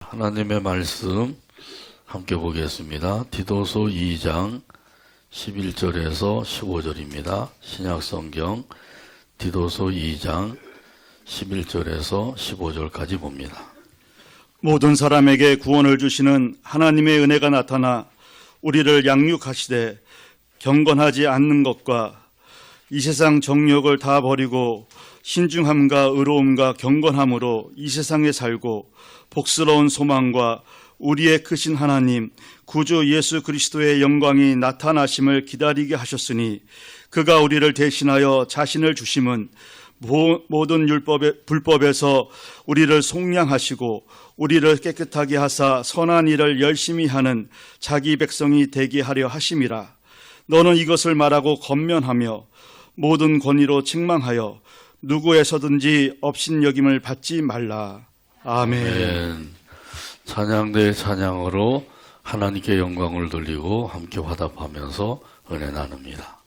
하나님의 말씀 함께 보겠습니다. 디도서 2장 11절에서 15절입니다. 신약성경 디도서 2장 11절에서 15절까지 봅니다. 모든 사람에게 구원을 주시는 하나님의 은혜가 나타나 우리를 양육하시되 경건하지 않는 것과 이 세상 정욕을 다 버리고 신중함과 의로움과 경건함으로 이 세상에 살고 복스러운 소망과 우리의 크신 하나님 구주 예수 그리스도의 영광이 나타나심을 기다리게 하셨으니 그가 우리를 대신하여 자신을 주심은 모든 불법에서 우리를 속량하시고 우리를 깨끗하게 하사 선한 일을 열심히 하는 자기 백성이 되게 하려 하심이라. 너는 이것을 말하고 권면하며 모든 권위로 책망하여 누구에서든지 업신여김을 받지 말라. 아멘. 찬양대의 찬양으로 하나님께 영광을 돌리고 함께 화답하면서 은혜 나눕니다.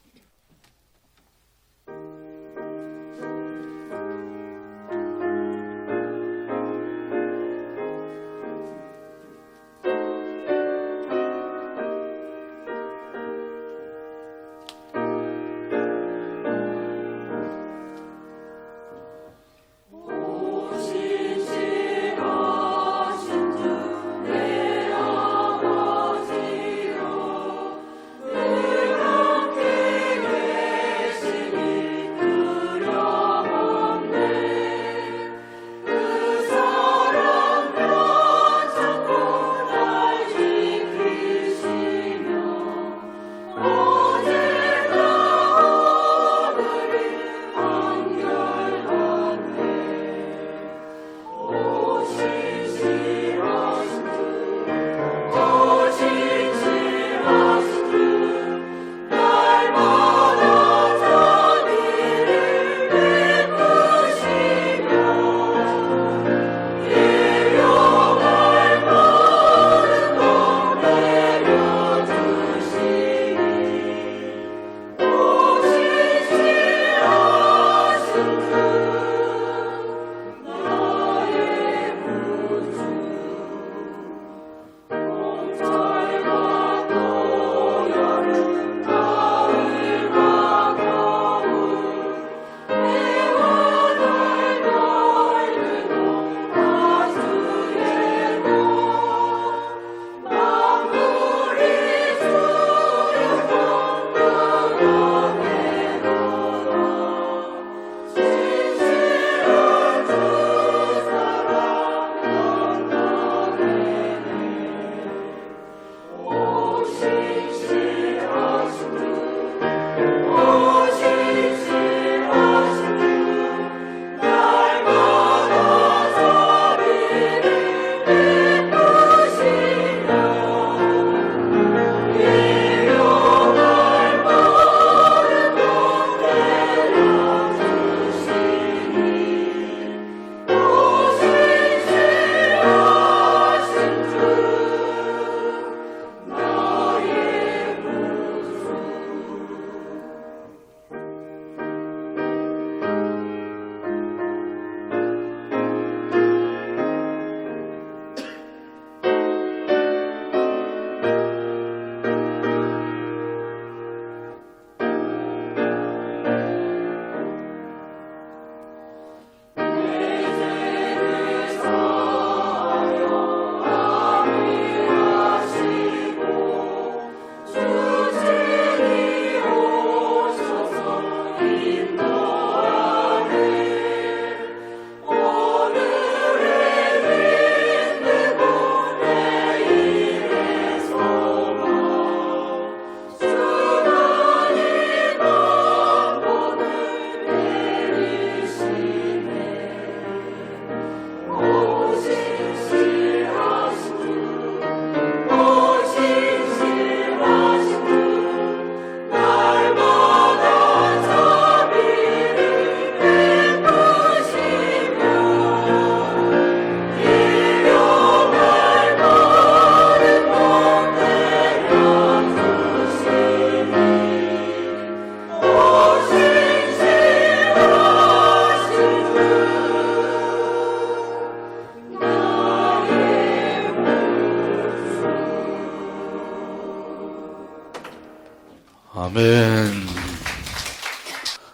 아멘.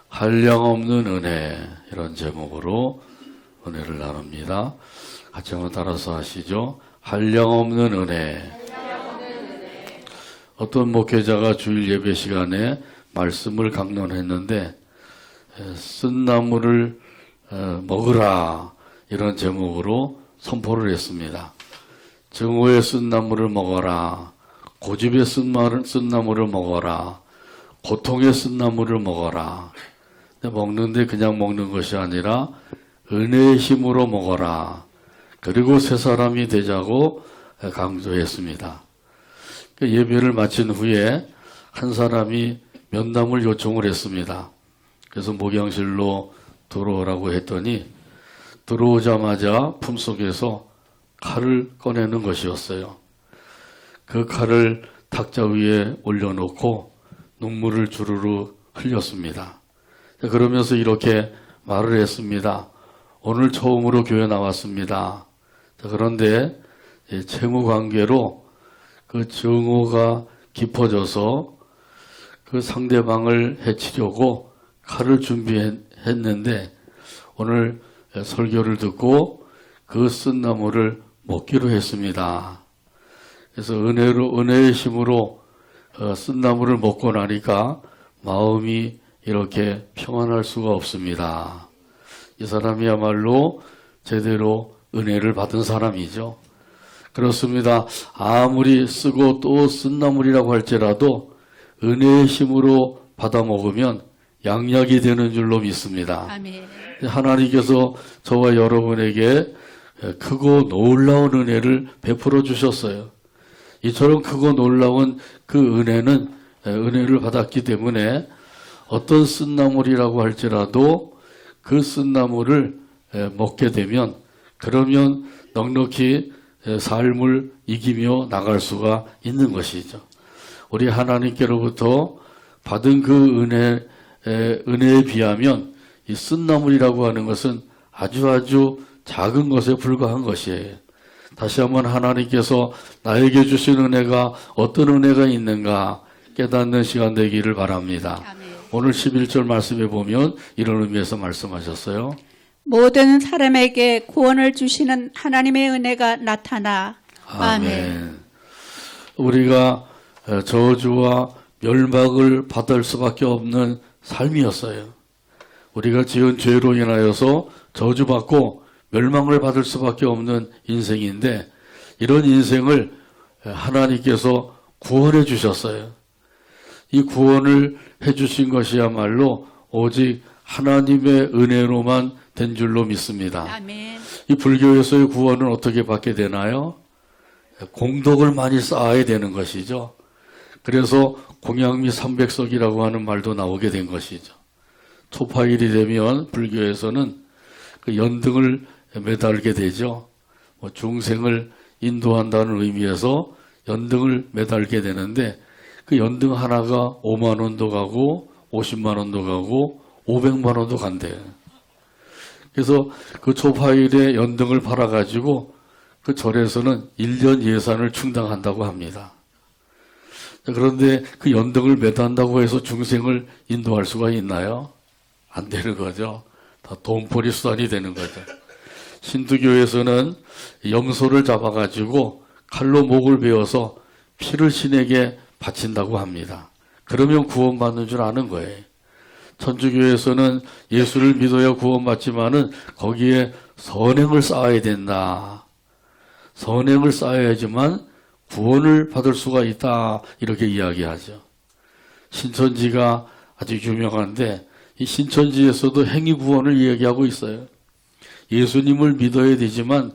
한량없는 은혜, 이런 제목으로 은혜를 나눕니다. 같이 한번 따라서 하시죠. 한량없는 은혜. 어떤 목회자가 주일 예배 시간에 말씀을 강론했는데 쓴 나무를 먹으라, 이런 제목으로 선포를 했습니다. 증오의 쓴 나무를 먹어라, 고집의 쓴 나무를 먹어라, 고통의 쓴 나무를 먹어라. 근데 먹는데 그냥 먹는 것이 아니라 은혜의 힘으로 먹어라. 그리고 새 사람이 되자고 강조했습니다. 예배를 마친 후에 한 사람이 면담을 요청을 했습니다. 그래서 목양실로 들어오라고 했더니 들어오자마자 품속에서 칼을 꺼내는 것이었어요. 그 칼을 탁자 위에 올려놓고 눈물을 주르르 흘렸습니다. 그러면서 이렇게 말을 했습니다. 오늘 처음으로 교회 나왔습니다. 그런데 채무 관계로 그 증오가 깊어져서 그 상대방을 해치려고 칼을 준비했는데 오늘 설교를 듣고 그 쓴 나무를 먹기로 했습니다. 그래서 은혜의 힘으로 쓴 나무를 먹고 나니까 마음이 이렇게 평안할 수가 없습니다. 이 사람이야말로 제대로 은혜를 받은 사람이죠. 그렇습니다. 아무리 쓰고 또 쓴 나물이라고 할지라도 은혜의 힘으로 받아 먹으면 양약이 되는 줄로 믿습니다. 아멘. 하나님께서 저와 여러분에게 크고 놀라운 은혜를 베풀어 주셨어요. 이처럼 크고 놀라운 그 은혜를 받았기 때문에 어떤 쓴 나물이라고 할지라도 그 쓴 나물을 먹게 되면 그러면 넉넉히 삶을 이기며 나갈 수가 있는 것이죠. 우리 하나님께로부터 받은 그 은혜에 비하면 이 쓴 나물이라고 하는 것은 아주 작은 것에 불과한 것이에요. 다시 한번 하나님께서 나에게 주신 은혜가 어떤 은혜가 있는가 깨닫는 시간 되기를 바랍니다. 아멘. 오늘 11절 말씀에 보면 이런 의미에서 말씀하셨어요. 모든 사람에게 구원을 주시는 하나님의 은혜가 나타나. 아멘. 우리가 저주와 멸망을 받을 수밖에 없는 삶이었어요. 우리가 지은 죄로 인하여서 저주받고 멸망을 받을 수밖에 없는 인생인데 이런 인생을 하나님께서 구원해 주셨어요. 이 구원을 해 주신 것이야말로 오직 하나님의 은혜로만 된 줄로 믿습니다. 아멘. 이 불교에서의 구원은 어떻게 받게 되나요? 공덕을 많이 쌓아야 되는 것이죠. 그래서 공양미 300석이라고 하는 말도 나오게 된 것이죠. 초파일이 되면 불교에서는 그 연등을 매달게 되죠. 중생을 인도한다는 의미에서 연등을 매달게 되는데 그 연등 하나가 5만 원도 가고 50만 원도 가고 500만 원도 간대요. 그래서 그 초파일에 연등을 팔아가지고 그 절에서는 1년 예산을 충당한다고 합니다. 그런데 그 연등을 매단다고 해서 중생을 인도할 수가 있나요? 안 되는 거죠. 다 돈벌이 수단이 되는 거죠. 신두교에서는 염소를 잡아가지고 칼로 목을 베어서 피를 신에게 바친다고 합니다. 그러면 구원받는 줄 아는 거예요. 천주교에서는 예수를 믿어야 구원받지만은 거기에 선행을 쌓아야 된다. 선행을 쌓아야지만 구원을 받을 수가 있다. 이렇게 이야기하죠. 신천지가 아주 유명한데 이 신천지에서도 행위 구원을 이야기하고 있어요. 예수님을 믿어야 되지만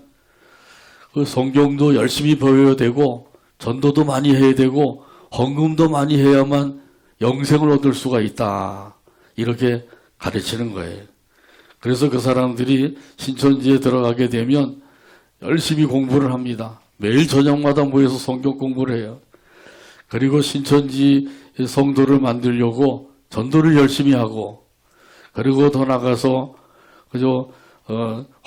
그 성경도 열심히 배워야 되고 전도도 많이 해야 되고 헌금도 많이 해야만 영생을 얻을 수가 있다. 이렇게 가르치는 거예요. 그래서 그 사람들이 신천지에 들어가게 되면 열심히 공부를 합니다. 매일 저녁마다 모여서 성경 공부를 해요. 그리고 신천지 성도를 만들려고 전도를 열심히 하고 그리고 더 나가서 그저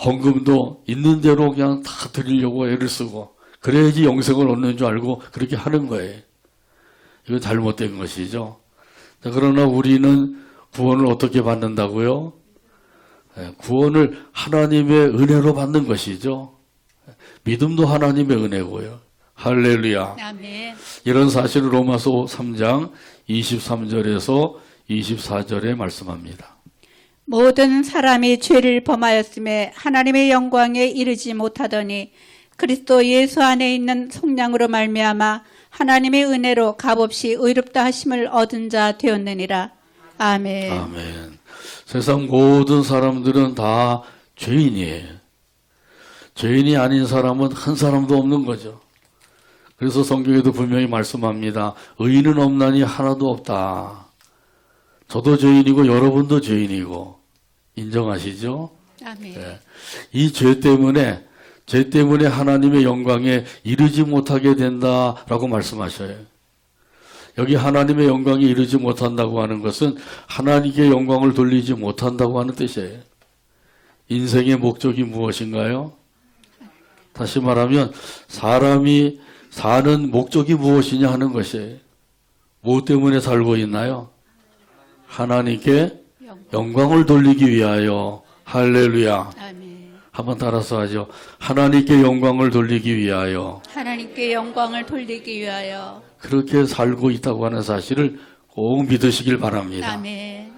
헌금도 있는 대로 그냥 다 드리려고 애를 쓰고 그래야지 영생을 얻는 줄 알고 그렇게 하는 거예요. 이거 잘못된 것이죠. 자, 그러나 우리는 구원을 어떻게 받는다고요? 구원을 하나님의 은혜로 받는 것이죠. 믿음도 하나님의 은혜고요. 할렐루야. 아멘. 이런 사실을 로마서 3장 23절에서 24절에 말씀합니다. 모든 사람이 죄를 범하였음에 하나님의 영광에 이르지 못하더니 그리스도 예수 안에 있는 속량으로 말미암아 하나님의 은혜로 값없이 의롭다 하심을 얻은 자 되었느니라. 아멘. 아멘. 세상 모든 사람들은 다 죄인이에요. 죄인이 아닌 사람은 한 사람도 없는 거죠. 그래서 성경에도 분명히 말씀합니다. 의인은 없나니 하나도 없다. 저도 죄인이고 여러분도 죄인이고 인정하시죠? 아멘. 네. 이 죄 때문에 하나님의 영광에 이르지 못하게 된다라고 말씀하셔요. 여기 하나님의 영광에 이르지 못한다고 하는 것은 하나님께 영광을 돌리지 못한다고 하는 뜻이에요. 인생의 목적이 무엇인가요? 다시 말하면 사람이 사는 목적이 무엇이냐 하는 것이에요. 무엇 때문에 살고 있나요? 하나님께 영광을 돌리기 위하여. 할렐루야. 아멘. 한번 따라서 하죠. 하나님께 영광을 돌리기 위하여. 하나님께 영광을 돌리기 위하여. 그렇게 살고 있다고 하는 사실을 꼭 믿으시길 바랍니다. 아멘.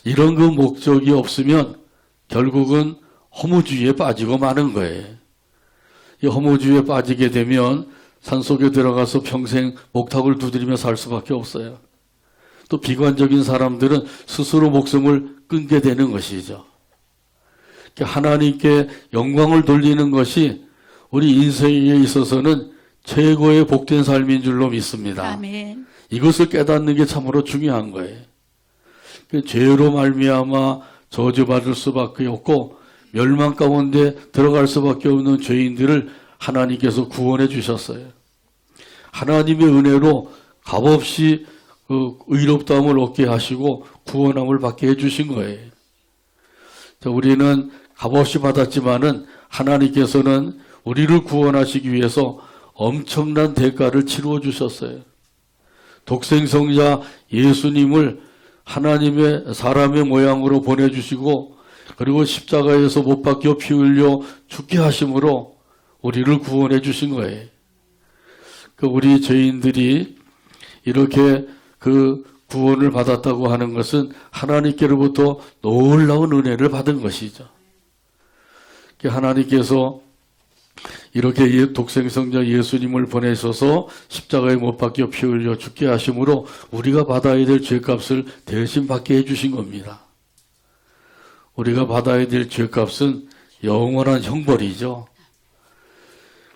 이런 그 목적이 없으면 결국은 허무주의에 빠지고 마는 거예요. 이 허무주의에 빠지게 되면 산속에 들어가서 평생 목탁을 두드리며 살 수밖에 없어요. 또 비관적인 사람들은 스스로 목숨을 끊게 되는 것이죠. 하나님께 영광을 돌리는 것이 우리 인생에 있어서는 최고의 복된 삶인 줄로 믿습니다. 아멘. 이것을 깨닫는 게 참으로 중요한 거예요. 죄로 말미암아 저주받을 수밖에 없고 멸망 가운데 들어갈 수밖에 없는 죄인들을 하나님께서 구원해 주셨어요. 하나님의 은혜로 값없이 그 의롭다함을 얻게 하시고 구원함을 받게 해주신 거예요. 우리는 값없이 받았지만은 하나님께서는 우리를 구원하시기 위해서 엄청난 대가를 치루어 주셨어요. 독생성자 예수님을 하나님의 사람의 모양으로 보내주시고 그리고 십자가에서 못 박혀 피 흘려 죽게 하심으로 우리를 구원해 주신 거예요. 우리 죄인들이 이렇게 그 구원을 받았다고 하는 것은 하나님께로부터 놀라운 은혜를 받은 것이죠. 하나님께서 이렇게 독생성자 예수님을 보내셔서 십자가에 못 박혀 피 흘려 죽게 하심으로 우리가 받아야 될 죄값을 대신 받게 해주신 겁니다. 우리가 받아야 될 죄값은 영원한 형벌이죠.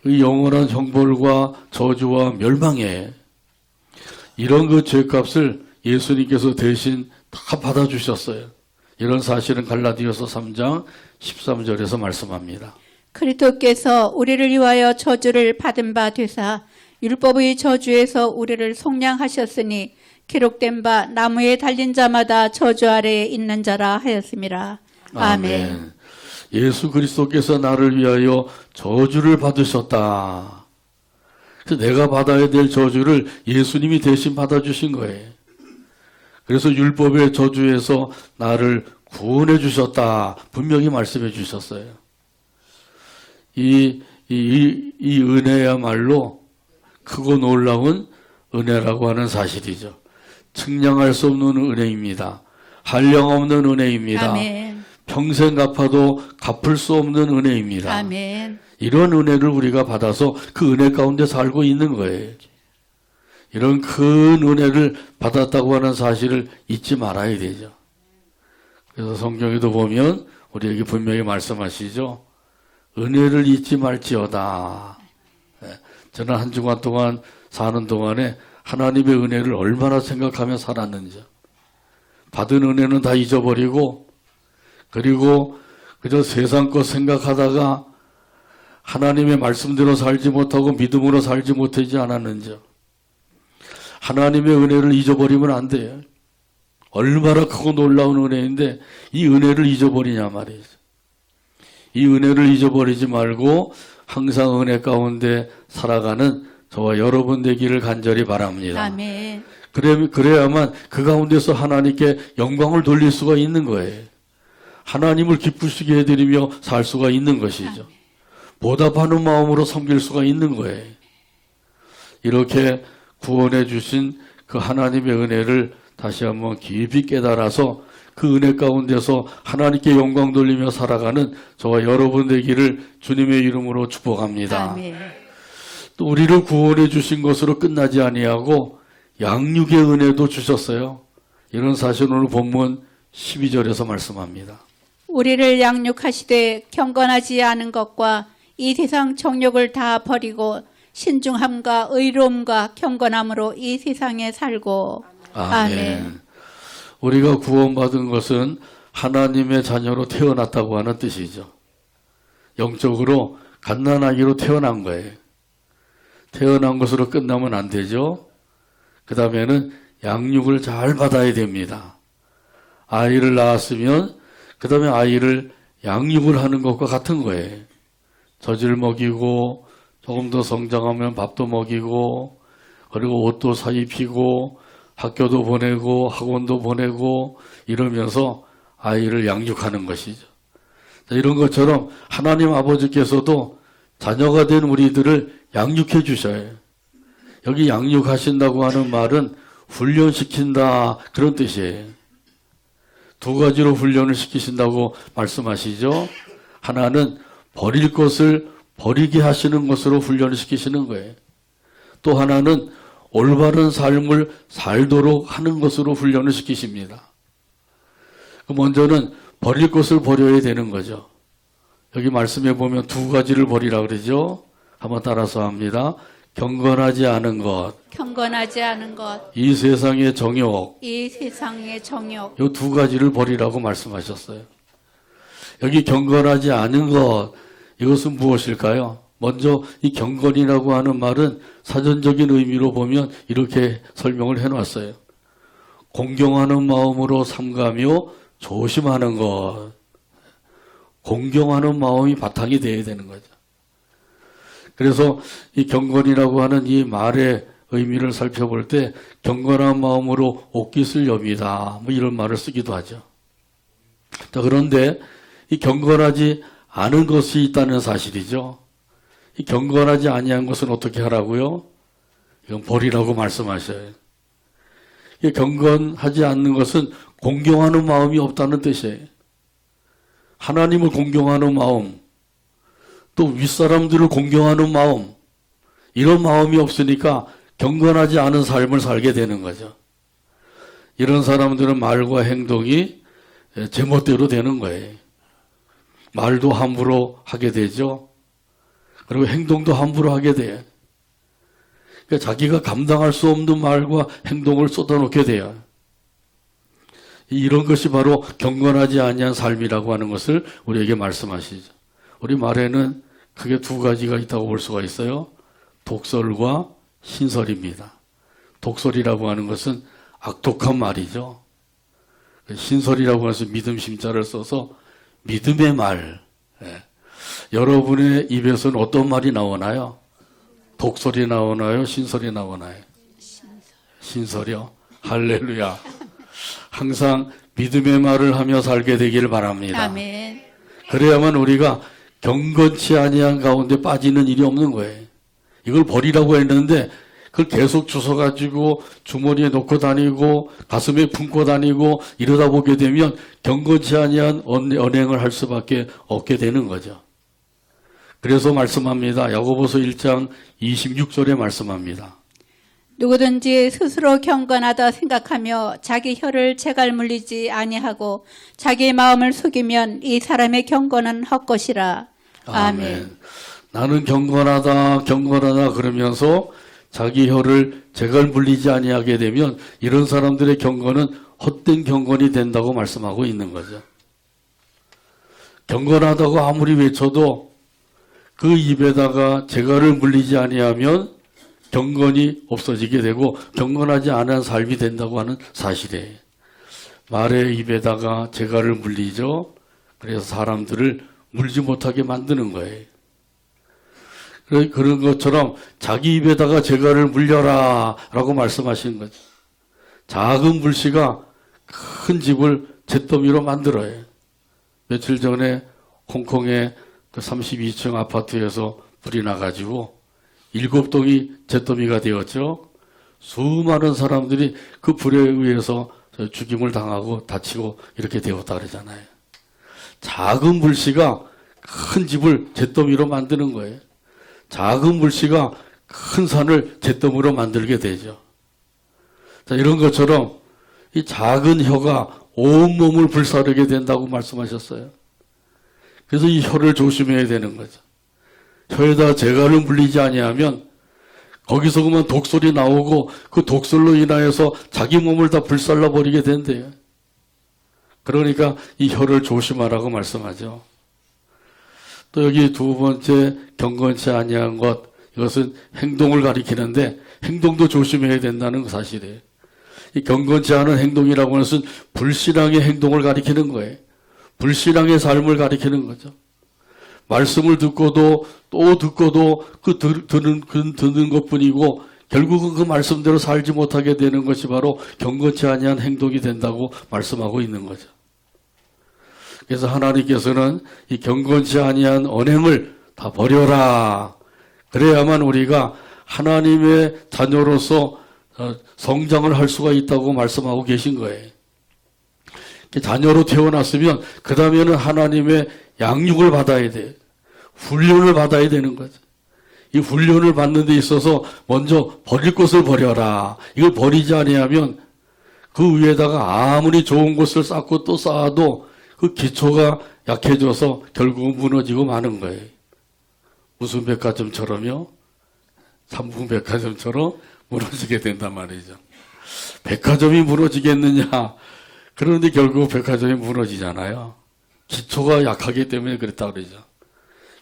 이 영원한 형벌과 저주와 멸망에 이런 그 죄값을 예수님께서 대신 다 받아주셨어요. 이런 사실은 갈라디아서 3장 13절에서 말씀합니다. 그리스도께서 우리를 위하여 저주를 받은 바 되사 율법의 저주에서 우리를 속량하셨으니 기록된 바 나무에 달린 자마다 저주 아래에 있는 자라 하였습니다. 아멘. 예수 그리스도께서 나를 위하여 저주를 받으셨다. 그래서 내가 받아야 될 저주를 예수님이 대신 받아주신 거예요. 그래서 율법의 저주에서 나를 구원해 주셨다. 분명히 말씀해 주셨어요. 이 은혜야말로 크고 놀라운 은혜라고 하는 사실이죠. 측량할 수 없는 은혜입니다. 한량없는 은혜입니다. 아멘. 평생 갚아도 갚을 수 없는 은혜입니다. 아멘. 이런 은혜를 우리가 받아서 그 은혜 가운데 살고 있는 거예요. 이런 큰 은혜를 받았다고 하는 사실을 잊지 말아야 되죠. 그래서 성경에도 보면 우리에게 분명히 말씀하시죠. 은혜를 잊지 말지어다. 저는 한 주간 동안 사는 동안에 하나님의 은혜를 얼마나 생각하며 살았는지. 받은 은혜는 다 잊어버리고 그리고 그저 세상 것 생각하다가 하나님의 말씀대로 살지 못하고 믿음으로 살지 못하지 않았는지. 하나님의 은혜를 잊어버리면 안 돼요. 얼마나 크고 놀라운 은혜인데 이 은혜를 잊어버리냐 말이죠. 이 은혜를 잊어버리지 말고 항상 은혜 가운데 살아가는 저와 여러분 되기를 간절히 바랍니다. 아멘. 그래야만 그 가운데서 하나님께 영광을 돌릴 수가 있는 거예요. 하나님을 기쁘시게 해드리며 살 수가 있는 것이죠. 보답하는 마음으로 섬길 수가 있는 거예요. 이렇게 구원해 주신 그 하나님의 은혜를 다시 한번 깊이 깨달아서 그 은혜 가운데서 하나님께 영광 돌리며 살아가는 저와 여러분 되기를 주님의 이름으로 축복합니다. 아멘. 또 우리를 구원해 주신 것으로 끝나지 아니하고 양육의 은혜도 주셨어요. 이런 사실 오늘 본문 12절에서 말씀합니다. 우리를 양육하시되 경건하지 않은 것과 이 세상 정욕을 다 버리고 신중함과 의로움과 경건함으로 이 세상에 살고. 아멘. 우리가 구원받은 것은 하나님의 자녀로 태어났다고 하는 뜻이죠. 영적으로 갓난아기로 태어난 거예요. 태어난 것으로 끝나면 안 되죠. 그 다음에는 양육을 잘 받아야 됩니다. 아이를 낳았으면 그 다음에 아이를 양육을 하는 것과 같은 거예요. 젖을 먹이고 조금 더 성장하면 밥도 먹이고 그리고 옷도 사 입히고 학교도 보내고 학원도 보내고 이러면서 아이를 양육하는 것이죠. 이런 것처럼 하나님 아버지께서도 자녀가 된 우리들을 양육해 주셔요. 여기 양육하신다고 하는 말은 훈련시킨다 그런 뜻이에요. 두 가지로 훈련을 시키신다고 말씀하시죠. 하나는 버릴 것을 버리게 하시는 것으로 훈련을 시키시는 거예요. 또 하나는 올바른 삶을 살도록 하는 것으로 훈련을 시키십니다. 먼저는 버릴 것을 버려야 되는 거죠. 여기 말씀해 보면 두 가지를 버리라 그러죠. 한번 따라서 합니다. 경건하지 않은 것, 경건하지 않은 것, 이 세상의 정욕, 이 세상의 정욕. 이 두 가지를 버리라고 말씀하셨어요. 여기 경건하지 않은 것, 이것은 무엇일까요? 먼저 이 경건이라고 하는 말은 사전적인 의미로 보면 이렇게 설명을 해놨어요. 공경하는 마음으로 삼가며 조심하는 것. 공경하는 마음이 바탕이 되어야 되는 거죠. 그래서 이 경건이라고 하는 이 말의 의미를 살펴볼 때 경건한 마음으로 옷깃을 여미다 뭐 이런 말을 쓰기도 하죠. 자, 그런데 이 경건하지 않은 것이 있다는 사실이죠. 이 경건하지 아니한 것은 어떻게 하라고요? 이건 버리라고 말씀하셔요. 이 경건하지 않는 것은 공경하는 마음이 없다는 뜻이에요. 하나님을 공경하는 마음, 또 윗사람들을 공경하는 마음, 이런 마음이 없으니까 경건하지 않은 삶을 살게 되는 거죠. 이런 사람들은 말과 행동이 제멋대로 되는 거예요. 말도 함부로 하게 되죠. 그리고 행동도 함부로 하게 돼요. 그러니까 자기가 감당할 수 없는 말과 행동을 쏟아놓게 돼요. 이런 것이 바로 경건하지 아니한 삶이라고 하는 것을 우리에게 말씀하시죠. 우리 말에는 크게 두 가지가 있다고 볼 수가 있어요. 독설과 신설입니다. 독설이라고 하는 것은 악독한 말이죠. 신설이라고 해서 믿음 심자를 써서 믿음의 말. 여러분의 입에서는 어떤 말이 나오나요? 독설이 나오나요? 신설이 나오나요? 신설이요. 할렐루야. 항상 믿음의 말을 하며 살게 되기를 바랍니다. 아멘. 그래야만 우리가 경건치 아니한 가운데 빠지는 일이 없는 거예요. 이걸 버리라고 했는데 그걸 계속 주워가지고 주머니에 넣고 다니고 가슴에 품고 다니고 이러다 보게 되면 경건치 아니한 언행을 할 수밖에 없게 되는 거죠. 그래서 말씀합니다. 야고보서 1장 26절에 말씀합니다. 누구든지 스스로 경건하다 생각하며 자기 혀를 재갈 물리지 아니하고 자기 마음을 속이면 이 사람의 경건은 헛것이라. 아멘. 나는 경건하다 그러면서 자기 혀를 재갈 물리지 아니하게 되면 이런 사람들의 경건은 헛된 경건이 된다고 말씀하고 있는 거죠. 경건하다고 아무리 외쳐도 그 입에다가 재갈을 물리지 아니하면 경건이 없어지게 되고 경건하지 않은 삶이 된다고 하는 사실이에요. 말의 입에다가 재갈을 물리죠. 그래서 사람들을 물지 못하게 만드는 거예요. 그런 것처럼 자기 입에다가 재갈을 물려라 라고 말씀하시는 거죠. 작은 불씨가 큰 집을 잿더미로 만들어요. 며칠 전에 홍콩의 그 32층 아파트에서 불이 나가지고 7동이 잿더미가 되었죠. 수많은 사람들이 그 불에 의해서 죽임을 당하고 다치고 이렇게 되었다 그러잖아요. 작은 불씨가 큰 집을 잿더미로 만드는 거예요. 작은 불씨가 큰 산을 잿더미로 만들게 되죠. 자, 이런 것처럼 이 작은 혀가 온몸을 불사르게 된다고 말씀하셨어요. 그래서 이 혀를 조심해야 되는 거죠. 혀에다 재갈을 물리지 아니하면 거기서 그만 독설이 나오고 그 독설로 인하여서 자기 몸을 다 불살라 버리게 된대요. 그러니까 이 혀를 조심하라고 말씀하죠. 또 여기 두 번째 경건치 아니한 것, 이것은 행동을 가리키는데 행동도 조심해야 된다는 사실이에요. 이 경건치 않은 행동이라고 하는 것은 불신앙의 행동을 가리키는 거예요. 불신앙의 삶을 가리키는 거죠. 말씀을 듣고도 또 듣고도 듣는 것뿐이고 결국은 그 말씀대로 살지 못하게 되는 것이 바로 경건치 아니한 행동이 된다고 말씀하고 있는 거죠. 그래서 하나님께서는 이 경건치 아니한 언행을 다 버려라. 그래야만 우리가 하나님의 자녀로서 성장을 할 수가 있다고 말씀하고 계신 거예요. 자녀로 태어났으면 그 다음에는 하나님의 양육을 받아야 돼요. 훈련을 받아야 되는 거죠. 이 훈련을 받는 데 있어서 먼저 버릴 것을 버려라. 이걸 버리지 아니하면 그 위에다가 아무리 좋은 것을 쌓고 또 쌓아도 그 기초가 약해져서 결국은 무너지고 마는 거예요. 무슨 백화점처럼요? 삼풍 백화점처럼 무너지게 된단 말이죠. 백화점이 무너지겠느냐? 그런데 결국 백화점이 무너지잖아요. 기초가 약하기 때문에 그랬다 그러죠.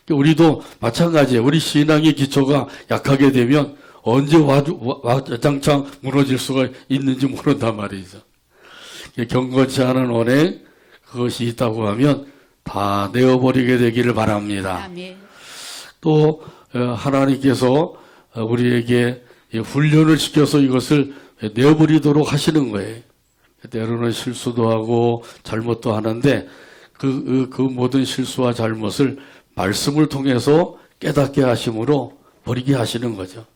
우리도 마찬가지예요. 우리 신앙의 기초가 약하게 되면 언제 와장창 무너질 수가 있는지 모른단 말이죠. 경건치 않은 언행, 그것이 있다고 하면 다 내어버리게 되기를 바랍니다. 아멘. 또 하나님께서 우리에게 훈련을 시켜서 이것을 내어버리도록 하시는 거예요. 때로는 실수도 하고 잘못도 하는데 그 모든 실수와 잘못을 말씀을 통해서 깨닫게 하심으로 버리게 하시는 거죠.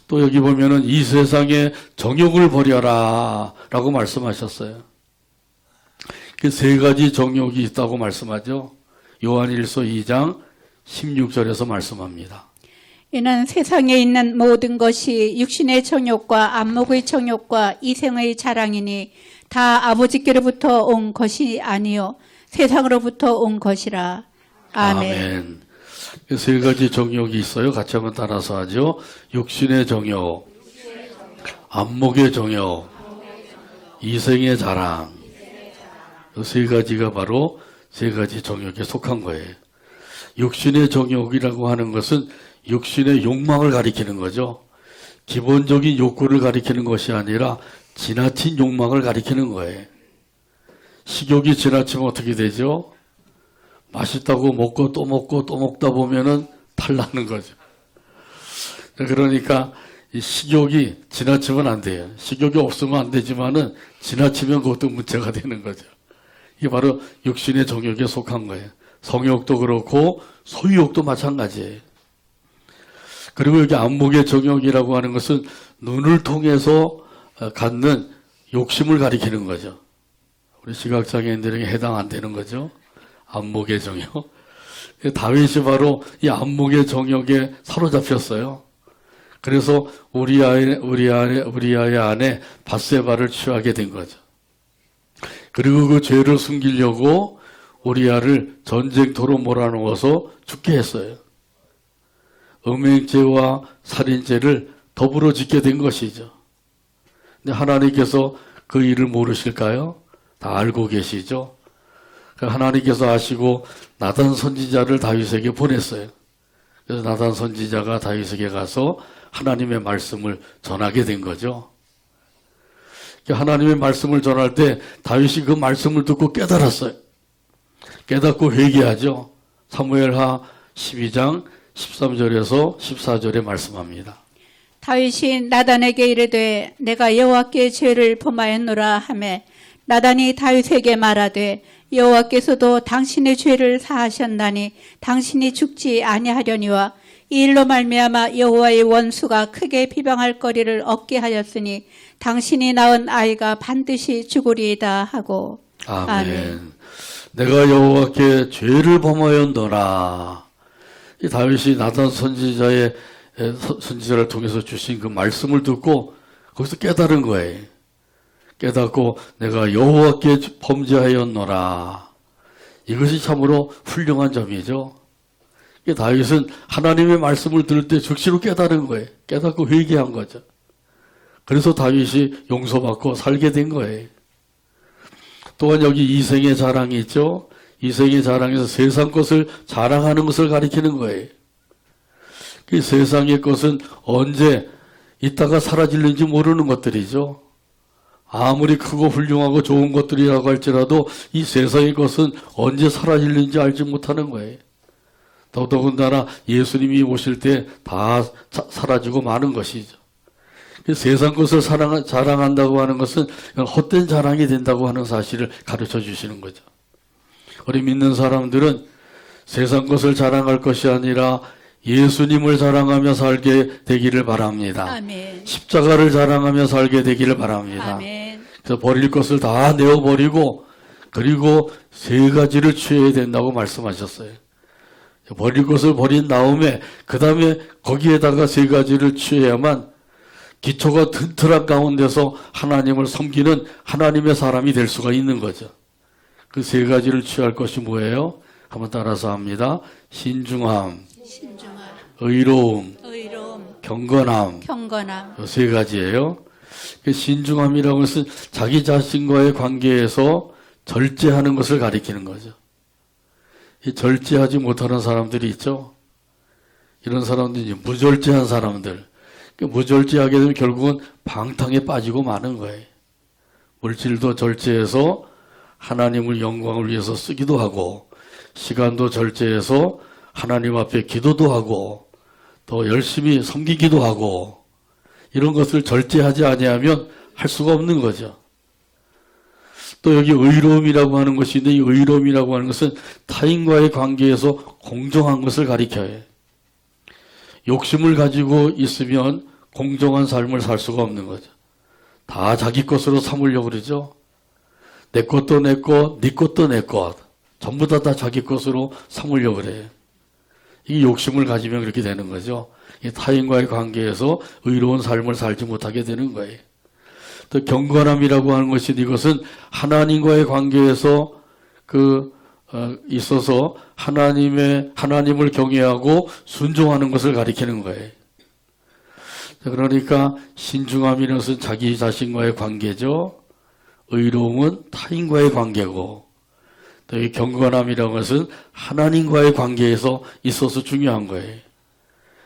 또 여기 보면은 이 세상의 정욕을 버려라 라고 말씀하셨어요. 그 세 가지 정욕이 있다고 말씀하죠. 요한일서 2장 16절에서 말씀합니다. 이는 세상에 있는 모든 것이 육신의 정욕과 안목의 정욕과 이생의 자랑이니 다 아버지께로부터 온 것이 아니요 세상으로부터 온 것이라. 아멘. 그 세 가지 정욕이 있어요. 같이 한번 따라서 하죠. 육신의 정욕, 안목의 정욕, 이생의 자랑. 그 세 가지가 바로 세 가지 정욕에 속한 거예요. 육신의 정욕이라고 하는 것은 육신의 욕망을 가리키는 거죠. 기본적인 욕구를 가리키는 것이 아니라 지나친 욕망을 가리키는 거예요. 식욕이 지나치면 어떻게 되죠? 맛있다고 먹고 또 먹고 또 먹다 보면은 탈나는 거죠. 그러니까 이 식욕이 지나치면 안 돼요. 식욕이 없으면 안 되지만은 지나치면 그것도 문제가 되는 거죠. 이게 바로 육신의 정욕에 속한 거예요. 성욕도 그렇고 소유욕도 마찬가지예요. 그리고 여기 안목의 정욕이라고 하는 것은 눈을 통해서 갖는 욕심을 가리키는 거죠. 우리 시각장애인들에게 해당 안 되는 거죠. 안목의 정욕. 다윗이 바로 이 안목의 정욕에 사로잡혔어요. 그래서 우리아의 아내 밧세바를 취하게 된 거죠. 그리고 그 죄를 숨기려고 우리아를 전쟁터로 몰아넣어서 죽게 했어요. 음행죄와 살인죄를 더불어 짓게 된 것이죠. 근데 하나님께서 그 일을 모르실까요? 다 알고 계시죠. 하나님께서 아시고 나단 선지자를 다윗에게 보냈어요. 그래서 나단 선지자가 다윗에게 가서 하나님의 말씀을 전하게 된 거죠. 하나님의 말씀을 전할 때 다윗이 그 말씀을 듣고 깨달았어요. 깨닫고 회개하죠. 사무엘하 12장 13절에서 14절에 말씀합니다. 다윗이 나단에게 이르되 내가 여호와께 죄를 범하였노라 하매 나단이 다윗에게 말하되 여호와께서도 당신의 죄를 사하셨나니 당신이 죽지 아니하려니와 이 일로 말미암아 여호와의 원수가 크게 비방할 거리를 얻게 하였으니 당신이 낳은 아이가 반드시 죽으리이다 하고. 아멘. 내가 여호와께 죄를 범하였노라. 이 다윗이 나단 선지자를 통해서 주신 그 말씀을 듣고 거기서 깨달은 거예요. 깨닫고 내가 여호와께 범죄하였노라. 이것이 참으로 훌륭한 점이죠. 다윗은 하나님의 말씀을 들을 때 즉시로 깨달은 거예요. 깨닫고 회개한 거죠. 그래서 다윗이 용서받고 살게 된 거예요. 또한 여기 이생의 자랑이 있죠. 이생의 자랑에서 세상 것을 자랑하는 것을 가리키는 거예요. 그 세상의 것은 언제 있다가 사라질는지 모르는 것들이죠. 아무리 크고 훌륭하고 좋은 것들이라고 할지라도 이 세상의 것은 언제 사라질는지 알지 못하는 거예요. 더더군다나 예수님이 오실 때 다 사라지고 마는 것이죠. 세상 것을 자랑한다고 하는 것은 헛된 자랑이 된다고 하는 사실을 가르쳐 주시는 거죠. 우리 믿는 사람들은 세상 것을 자랑할 것이 아니라 예수님을 자랑하며 살게 되기를 바랍니다. 아멘. 십자가를 자랑하며 살게 되기를 바랍니다. 아멘. 그래서 버릴 것을 다 내어버리고 그리고 세 가지를 취해야 된다고 말씀하셨어요. 버릴 것을 버린 다음에 그 다음에 거기에다가 세 가지를 취해야만 기초가 튼튼한 가운데서 하나님을 섬기는 하나님의 사람이 될 수가 있는 거죠. 그 세 가지를 취할 것이 뭐예요? 한번 따라서 합니다. 신중함, 의로움, 경건함. 이 세 가지예요. 신중함이라고 해서 자기 자신과의 관계에서 절제하는 것을 가리키는 거죠. 이 절제하지 못하는 사람들이 있죠. 이런 사람들이 무절제한 사람들. 무절제하게 되면 결국은 방탕에 빠지고 마는 거예요. 물질도 절제해서 하나님을 영광을 위해서 쓰기도 하고, 시간도 절제해서 하나님 앞에 기도도 하고, 또 열심히 섬기기도 하고, 이런 것을 절제하지 아니하면 할 수가 없는 거죠. 또 여기 의로움이라고 하는 것이 있는데, 이 의로움이라고 하는 것은 타인과의 관계에서 공정한 것을 가리켜요. 욕심을 가지고 있으면 공정한 삶을 살 수가 없는 거죠. 다 자기 것으로 삼으려고 그러죠. 내 것도 내 것, 네 것도 내 것. 전부 다 자기 것으로 삼으려고 그래요. 이 욕심을 가지면 그렇게 되는 거죠. 이 타인과의 관계에서 의로운 삶을 살지 못하게 되는 거예요. 또 경건함이라고 하는 것이 이것은 하나님과의 관계에서 있어서 하나님을 경외하고 순종하는 것을 가리키는 거예요. 그러니까 신중함이라는 것은 자기 자신과의 관계죠. 의로움은 타인과의 관계고, 또 이 경건함이라는 것은 하나님과의 관계에서 있어서 중요한 거예요.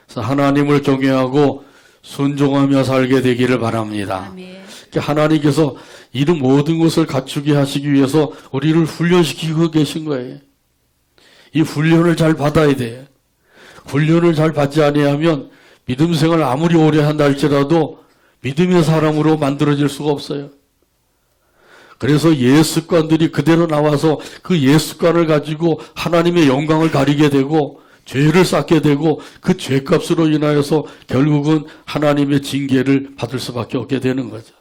그래서 하나님을 경외하고 순종하며 살게 되기를 바랍니다. 아멘. 하나님께서 이런 모든 것을 갖추게 하시기 위해서 우리를 훈련시키고 계신 거예요. 이 훈련을 잘 받아야 돼요. 훈련을 잘 받지 아니하면 믿음 생활을 아무리 오래 한다 할지라도 믿음의 사람으로 만들어질 수가 없어요. 그래서 옛 습관들이 그대로 나와서 그 옛 습관을 가지고 하나님의 영광을 가리게 되고 죄를 쌓게 되고 그 죄값으로 인하여서 결국은 하나님의 징계를 받을 수밖에 없게 되는 거죠.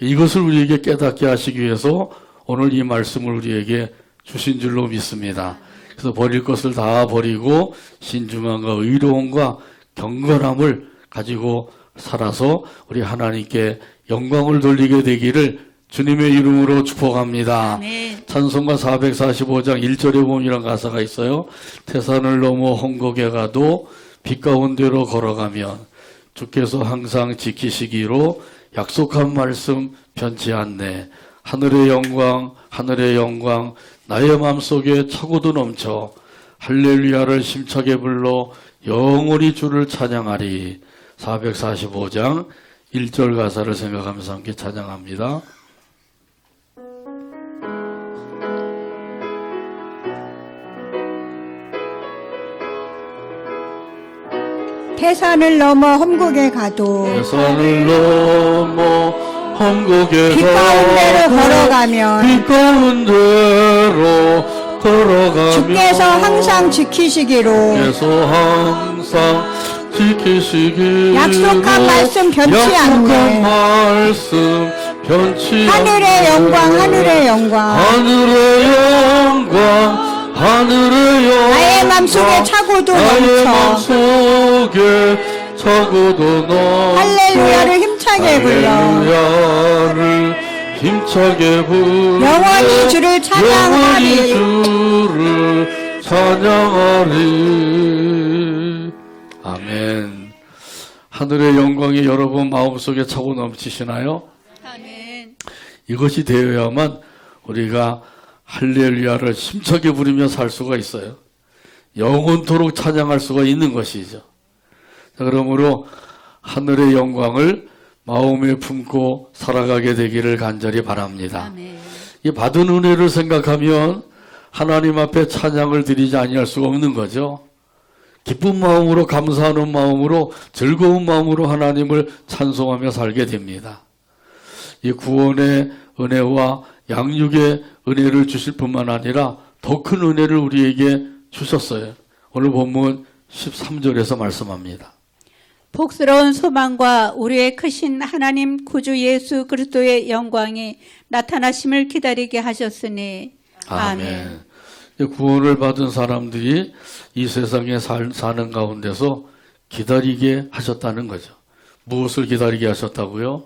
이것을 우리에게 깨닫게 하시기 위해서 오늘 이 말씀을 우리에게 주신 줄로 믿습니다. 그래서 버릴 것을 다 버리고 신중함과 의로움과 경건함을 가지고 살아서 우리 하나님께 영광을 돌리게 되기를 주님의 이름으로 축복합니다. 아멘. 찬송가 445장 1절에 보면 이런 가사가 있어요. 태산을 넘어 헝곡에 가도 빛 가운데로 걸어가면 주께서 항상 지키시기로 약속한 말씀 변치 않네. 하늘의 영광 나의 마음속에 차고도 넘쳐 할렐루야를 심차게 불러 영원히 주를 찬양하리. 445장 1절 가사를 생각하면서 함께 찬양합니다. 태산을 넘어 험곡에 가도 산을 넘어 험곡에서 길 가운데로 걸어가면 길 가운데로 걸어가면 주께서 항상 지키시기로 주께서 항상 지키시기로 약속한 말씀 변치 약속한 않네. 말씀 변치 하늘의 영광 하늘의 영광 하늘의 영광 하늘의 영광 나의 맘속에 차고도 나의 넘쳐 맘속에 차고도 넘쳐 할렐루야를 힘차게 불러 할렐루야를 힘차게 불러 영원히 주를 찬양하리. 영원히 주를 찬양하리. 아멘. 하늘의 영광이 여러분 마음속에 차고 넘치시나요? 아멘. 이것이 되어야만 우리가 할렐루야를 힘차게 부르며 살 수가 있어요. 영원토록 찬양할 수가 있는 것이죠. 자, 그러므로 하늘의 영광을 마음에 품고 살아가게 되기를 간절히 바랍니다. 아멘. 이 받은 은혜를 생각하면 하나님 앞에 찬양을 드리지 아니할 수가 없는 거죠. 기쁜 마음으로 감사하는 마음으로 즐거운 마음으로 하나님을 찬송하며 살게 됩니다. 이 구원의 은혜와 양육의 은혜를 주실 뿐만 아니라 더 큰 은혜를 우리에게 주셨어요. 오늘 본문 13절에서 말씀합니다. 복스러운 소망과 우리의 크신 하나님 구주 예수 그리스도의 영광이 나타나심을 기다리게 하셨으니 아멘. 구원을 받은 사람들이 이 세상에 사는 가운데서 기다리게 하셨다는 거죠. 무엇을 기다리게 하셨다고요?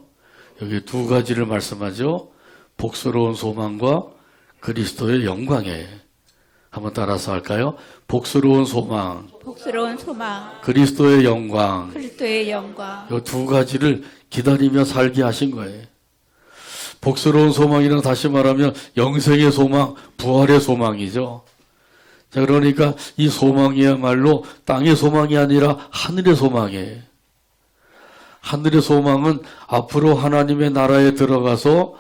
여기 두 가지를 말씀하죠. 복스러운 소망과 그리스도의 영광에. 한번 따라서 할까요? 복스러운 소망, 복스러운 소망, 그리스도의 영광. 그리스도의 영광. 이 두 가지를 기다리며 살게 하신 거예요. 복스러운 소망이란 다시 말하면 영생의 소망, 부활의 소망이죠. 자, 그러니까 이 소망이야말로 땅의 소망이 아니라 하늘의 소망이에요. 하늘의 소망은 앞으로 하나님의 나라에 들어가서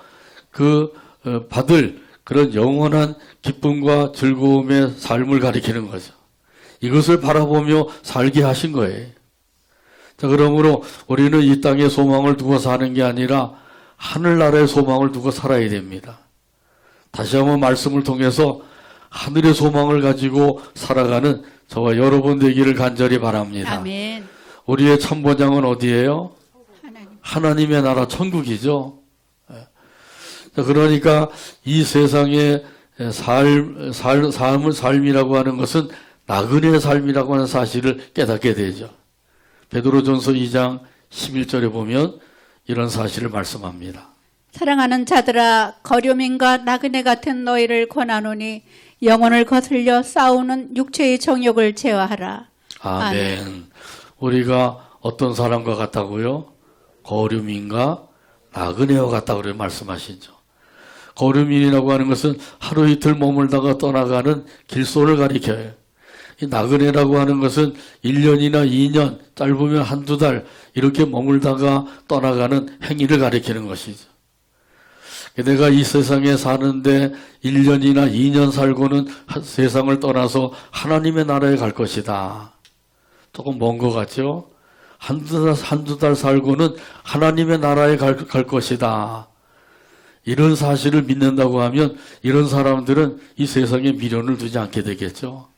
받을 그런 영원한 기쁨과 즐거움의 삶을 가리키는 거죠. 이것을 바라보며 살게 하신 거예요. 자, 그러므로 우리는 이 땅의 소망을 두고 사는 게 아니라 하늘나라의 소망을 두고 살아야 됩니다. 다시 한번 말씀을 통해서 하늘의 소망을 가지고 살아가는 저와 여러분 되기를 간절히 바랍니다. 아멘. 우리의 참보장은 어디예요? 하나님. 하나님의 나라 천국이죠. 자, 그러니까 이 세상의 삶이라고 하는 것은 나그네의 삶이라고 하는 사실을 깨닫게 되죠. 베드로전서 2장 11절에 보면 이런 사실을 말씀합니다. 사랑하는 자들아 거류민과 나그네 같은 너희를 권하노니 영혼을 거슬려 싸우는 육체의 정욕을 제어하라. 아멘. 우리가 어떤 사람과 같다고요? 거류민과 나그네와 같다고 말씀하시죠. 거류민이라고 하는 것은 하루 이틀 머물다가 떠나가는 길손을 가리켜요. 이 나그네라고 하는 것은 1년이나 2년, 짧으면 한두 달 이렇게 머물다가 떠나가는 행위를 가리키는 것이죠. 내가 이 세상에 사는데 1년이나 2년 살고는 세상을 떠나서 하나님의 나라에 갈 것이다. 조금 먼 것 같죠? 한두 달 살고는 하나님의 나라에 갈 것이다. 이런 사실을 믿는다고 하면 이런 사람들은 이 세상에 미련을 두지 않게 되겠죠.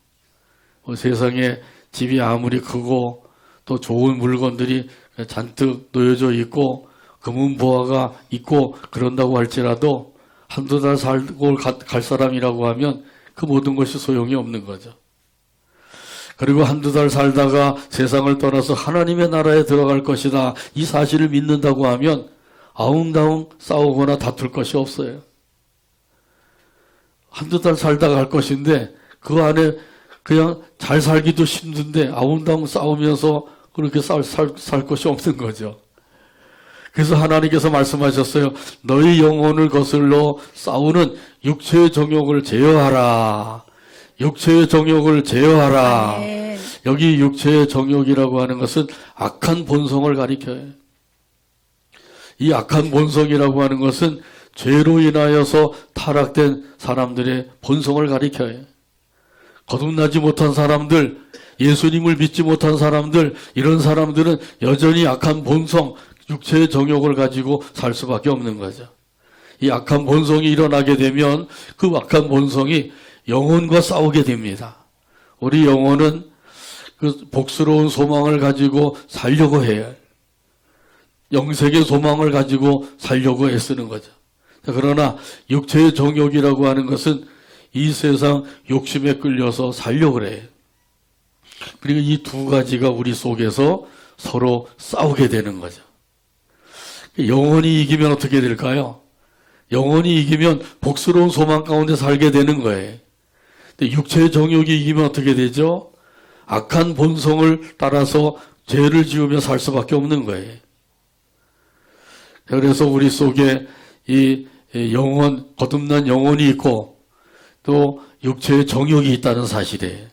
세상에 집이 아무리 크고 또 좋은 물건들이 잔뜩 놓여져 있고 금은보화가 있고 그런다고 할지라도 한두 달 살고 갈 사람이라고 하면 그 모든 것이 소용이 없는 거죠. 그리고 한두 달 살다가 세상을 떠나서 하나님의 나라에 들어갈 것이다. 이 사실을 믿는다고 하면 아웅다웅 싸우거나 다툴 것이 없어요. 한두 달 살다가 갈 것인데 그 안에 그냥 잘 살기도 힘든데 아웅다웅 싸우면서 그렇게 살 것이 없는 거죠. 그래서 하나님께서 말씀하셨어요. 너희 영혼을 거슬러 싸우는 육체의 정욕을 제어하라. 육체의 정욕을 제어하라. 아멘. 여기 육체의 정욕이라고 하는 것은 악한 본성을 가리켜요. 이 악한 본성이라고 하는 것은 죄로 인하여서 타락된 사람들의 본성을 가리켜요. 거듭나지 못한 사람들, 예수님을 믿지 못한 사람들, 이런 사람들은 여전히 악한 본성, 육체의 정욕을 가지고 살 수밖에 없는 거죠. 이 악한 본성이 일어나게 되면 그 악한 본성이 영혼과 싸우게 됩니다. 우리 영혼은 그 복스러운 소망을 가지고 살려고 해요. 영생의 소망을 가지고 살려고 애쓰는 거죠. 그러나 육체의 정욕이라고 하는 것은 이 세상 욕심에 끌려서 살려고 그래요. 그리고 이 두 가지가 우리 속에서 서로 싸우게 되는 거죠. 영혼이 이기면 어떻게 될까요? 영혼이 이기면 복스러운 소망 가운데 살게 되는 거예요. 근데 육체의 정욕이 이기면 어떻게 되죠? 악한 본성을 따라서 죄를 지으며 살 수밖에 없는 거예요. 그래서 우리 속에 이 영혼, 거듭난 영혼이 있고 또 육체의 정욕이 있다는 사실이에요.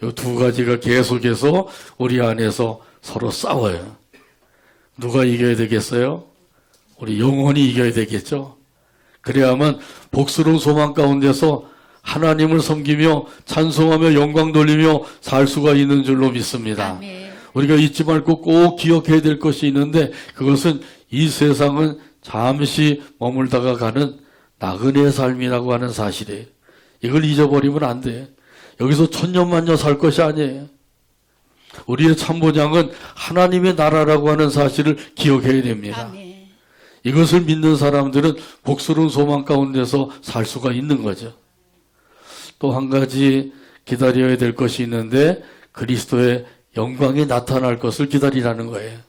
이 두 가지가 계속해서 우리 안에서 서로 싸워요. 누가 이겨야 되겠어요? 우리 영혼이 이겨야 되겠죠? 그래야만 복스러운 소망 가운데서 하나님을 섬기며 찬송하며 영광 돌리며 살 수가 있는 줄로 믿습니다. 아멘. 우리가 잊지 말고 꼭 기억해야 될 것이 있는데 그것은 이 세상은 잠시 머물다가 가는 나그네의 삶이라고 하는 사실이에요. 이걸 잊어버리면 안 돼요. 여기서 천년만년 살 것이 아니에요. 우리의 참보장은 하나님의 나라라고 하는 사실을 기억해야 됩니다. 아멘. 이것을 믿는 사람들은 복스러운 소망 가운데서 살 수가 있는 거죠. 또 한 가지 기다려야 될 것이 있는데 그리스도의 영광이 나타날 것을 기다리라는 거예요.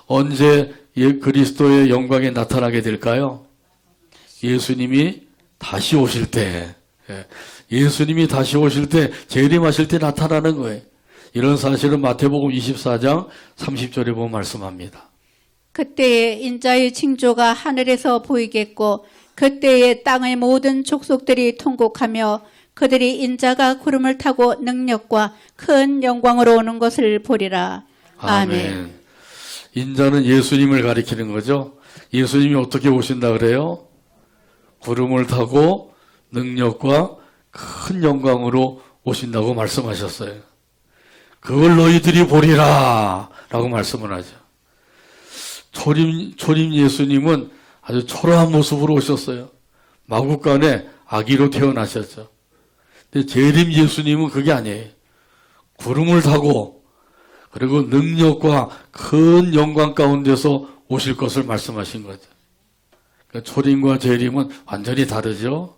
언제 그리스도의 영광이 나타나게 될까요? 예수님이 다시 오실 때, 예수님이 다시 오실 때, 재림하실 때 나타나는 거예요. 이런 사실은 마태복음 24장 30절에 보면 말씀합니다. 그때에 인자의 징조가 하늘에서 보이겠고 그때에 땅의 모든 족속들이 통곡하며 그들이 인자가 구름을 타고 능력과 큰 영광으로 오는 것을 보리라. 아멘. 인자는 예수님을 가리키는 거죠. 예수님이 어떻게 오신다 그래요? 구름을 타고 능력과 큰 영광으로 오신다고 말씀하셨어요. 그걸 너희들이 보리라 라고 말씀을 하죠. 초림 예수님은 아주 초라한 모습으로 오셨어요. 마구간에 아기로 태어나셨죠. 근데 재림 예수님은 그게 아니에요. 구름을 타고 그리고 능력과 큰 영광 가운데서 오실 것을 말씀하신 거죠. 그러니까 초림과 재림은 완전히 다르죠.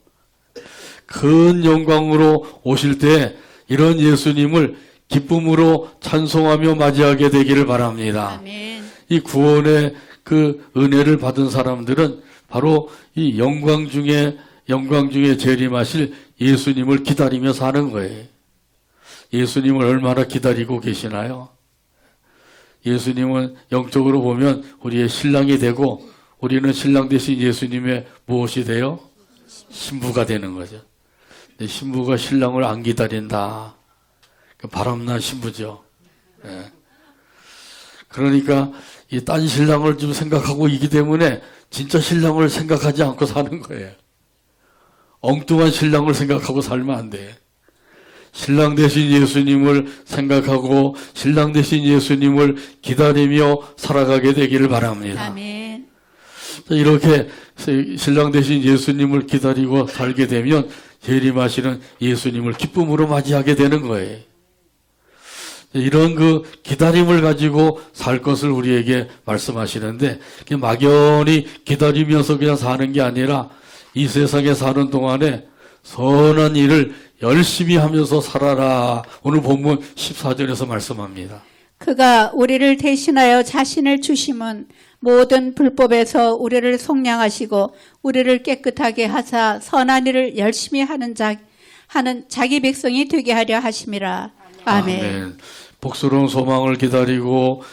큰 영광으로 오실 때 이런 예수님을 기쁨으로 찬송하며 맞이하게 되기를 바랍니다. 아멘. 이 구원의 그 은혜를 받은 사람들은 바로 이 영광 중에 재림하실 예수님을 기다리며 사는 거예요. 예수님을 얼마나 기다리고 계시나요? 예수님은 영적으로 보면 우리의 신랑이 되고 우리는 신랑 대신 예수님의 무엇이 돼요? 신부가 되는 거죠. 근데 신부가 신랑을 안 기다린다. 바람난 신부죠. 예. 그러니까 이 딴 신랑을 좀 생각하고 있기 때문에 진짜 신랑을 생각하지 않고 사는 거예요. 엉뚱한 신랑을 생각하고 살면 안 돼. 신랑 대신 예수님을 생각하고 신랑 대신 예수님을 기다리며 살아가게 되기를 바랍니다. 아멘. 이렇게 신랑 대신 예수님을 기다리고 살게 되면 재림하시는 예수님을 기쁨으로 맞이하게 되는 거예요. 이런 그 기다림을 가지고 살 것을 우리에게 말씀하시는데 막연히 기다리면서 그냥 사는 게 아니라 이 세상에 사는 동안에 선한 일을 열심히 하면서 살아라. 오늘 본문 14절에서 말씀합니다. 그가 우리를 대신하여 자신을 주심은 모든 불법에서 우리를 속량하시고 우리를 깨끗하게 하사 선한 일을 열심히 하는 자기 백성이 되게 하려 하심이라. 아멘. 복스러운 소망을 기다리고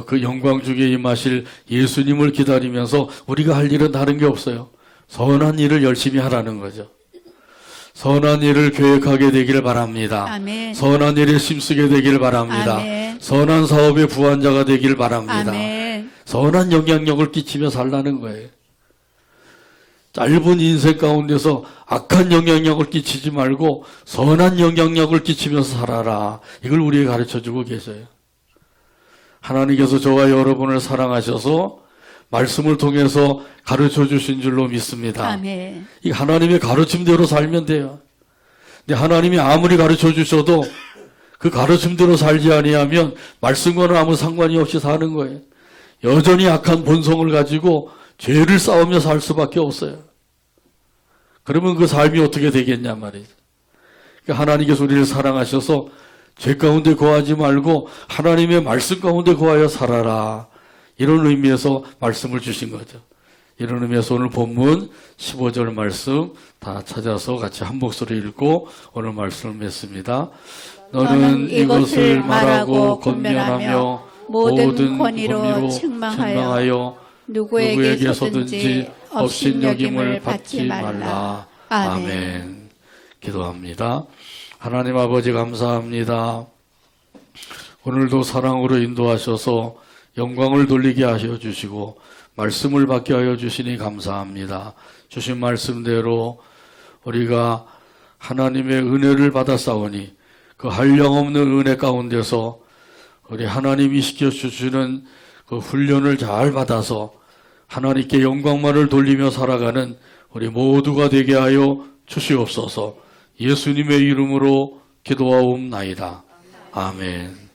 그 영광 중에 임하실 예수님을 기다리면서 우리가 할 일은 다른 게 없어요. 선한 일을 열심히 하라는 거죠. 선한 일을 계획하게 되기를 바랍니다. 아멘. 선한 일에 힘쓰게 되기를 바랍니다. 아멘. 선한 사업의 부한자가 되기를 바랍니다. 아멘. 선한 영향력을 끼치며 살라는 거예요. 짧은 인생 가운데서 악한 영향력을 끼치지 말고 선한 영향력을 끼치면서 살아라. 이걸 우리에게 가르쳐주고 계세요. 하나님께서 저와 여러분을 사랑하셔서 말씀을 통해서 가르쳐 주신 줄로 믿습니다. 아멘. 이 하나님의 가르침대로 살면 돼요. 근데 하나님이 아무리 가르쳐 주셔도 그 가르침대로 살지 아니하면 말씀과는 아무 상관이 없이 사는 거예요. 여전히 악한 본성을 가지고 죄를 싸우며 살 수밖에 없어요. 그러면 그 삶이 어떻게 되겠냐 말이죠. 그러니까 하나님께서 우리를 사랑하셔서 죄 가운데 거하지 말고 하나님의 말씀 가운데 거하여 살아라. 이런 의미에서 말씀을 주신 거죠. 이런 의미에서 오늘 본문 15절 말씀 다 찾아서 같이 한 목소리 읽고 오늘 말씀을 맺습니다. 너는 이것을 말하고 권면하며 모든 권위로 책망하여 누구에게서든지 업신여김을 받지 말라. 아멘. 기도합니다. 하나님 아버지 감사합니다. 오늘도 사랑으로 인도하셔서 영광을 돌리게 하여 주시고 말씀을 받게 하여 주시니 감사합니다. 주신 말씀대로 우리가 하나님의 은혜를 받았사오니 그 한량없는 은혜 가운데서 우리 하나님이 시켜주시는 그 훈련을 잘 받아서 하나님께 영광만을 돌리며 살아가는 우리 모두가 되게 하여 주시옵소서. 예수님의 이름으로 기도하옵나이다. 아멘.